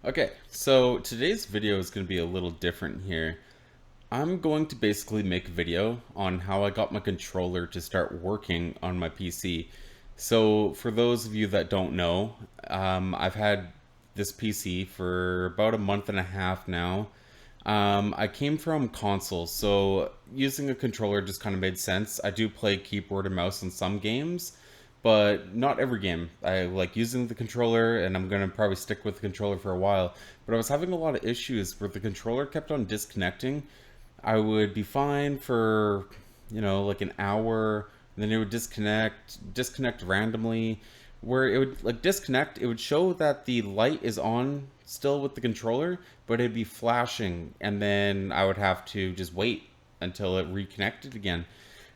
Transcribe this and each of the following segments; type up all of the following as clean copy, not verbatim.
Okay, so today's video is going to be a little different here. I'm going to basically make a video on how I got my controller to start working on my PC. So for those of you that don't know, I've had this PC for about a month and a half now. I came from console, so using a controller just kind of made sense. I do play keyboard and mouse in some games, but not every game. I like using the controller, and I'm gonna probably stick with the controller for a while. But I was having a lot of issues where the controller kept on disconnecting. I would be fine for, like an hour, and then it would disconnect randomly. Where it would like disconnect, it would show that the light is on still with the controller, but it'd be flashing, and then I would have to just wait until it reconnected again.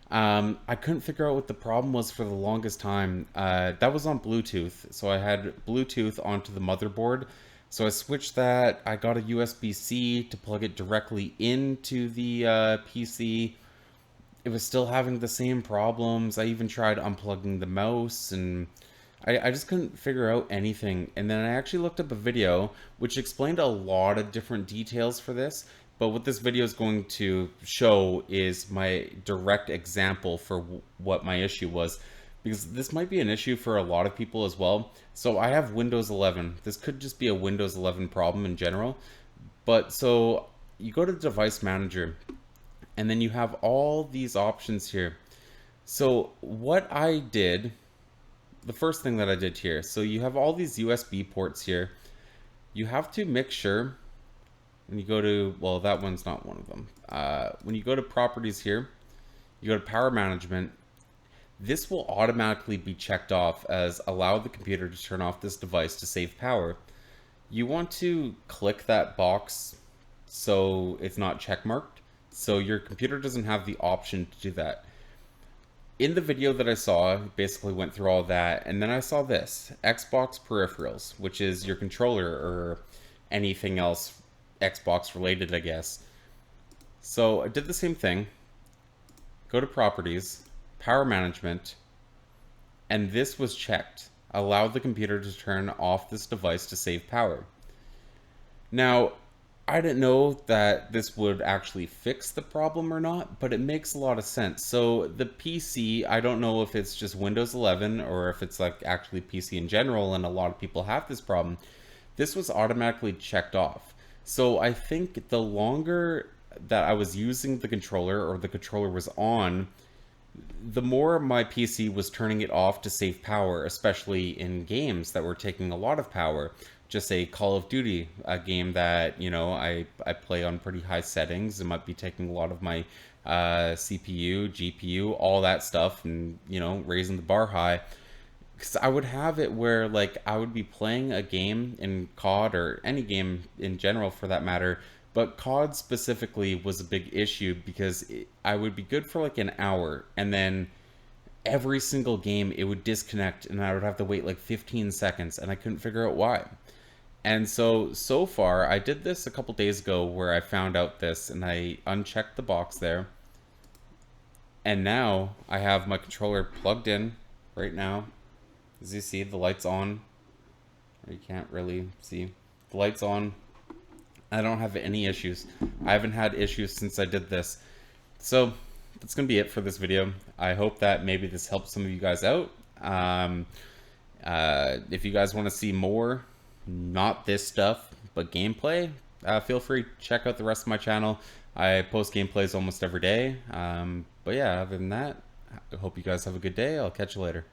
I couldn't figure out what the problem was for the longest time. That was on Bluetooth, so I had Bluetooth onto the motherboard. So I switched that. I got a USB-C to plug it directly into the PC. It was still having the same problems. I even tried unplugging the mouse, and I just couldn't figure out anything. And then I actually looked up a video which explained a lot of different details for this. But what this video is going to show is my direct example for what my issue was. Because this might be an issue for a lot of people as well. So I have Windows 11. This could just be a Windows 11 problem in general. But so you go to Device Manager, and then you have all these options here. So what I did, the first thing that I did here, so you have all these USB ports here. You have to make sure when you go to, well, that one's not one of them. When you go to properties here, you go to power management. This will automatically be checked off as allow the computer to turn off this device to save power. You want to click that box so it's not checkmarked. So your computer doesn't have the option to do that. In the video that I saw, basically went through all that, and then I saw this Xbox peripherals, which is your controller or anything else Xbox related, I guess. So I did the same thing. Go to properties, power management, and this was checked. Allow the computer to turn off this device to save power. Now, I didn't know that this would actually fix the problem or not, but it makes a lot of sense. So the PC, I don't know if it's just Windows 11 or if it's like actually PC in general, and a lot of people have this problem. This was automatically checked off. So I think the longer that I was using the controller or the controller was on, the more my PC was turning it off to save power, especially in games that were taking a lot of power. Just say Call of Duty, a game that, I play on pretty high settings. It might be taking a lot of my CPU, GPU, all that stuff, and, raising the bar high. Because I would have it where, like, I would be playing a game in COD or any game in general for that matter, but COD specifically was a big issue because I would be good for like an hour, and then every single game it would disconnect, and I would have to wait like 15 seconds, and I couldn't figure out why. And so far, I did this a couple days ago where I found out this, and I unchecked the box there, and now I have my controller plugged in right now. As you see, the light's on. Or you can't really see. The light's on. I don't have any issues. I haven't had issues since I did this. So that's going to be it for this video. I hope that maybe this helps some of you guys out. If you guys want to see more, not this stuff, but gameplay, feel free to check out the rest of my channel. I post gameplays almost every day. But yeah, other than that, I hope you guys have a good day. I'll catch you later.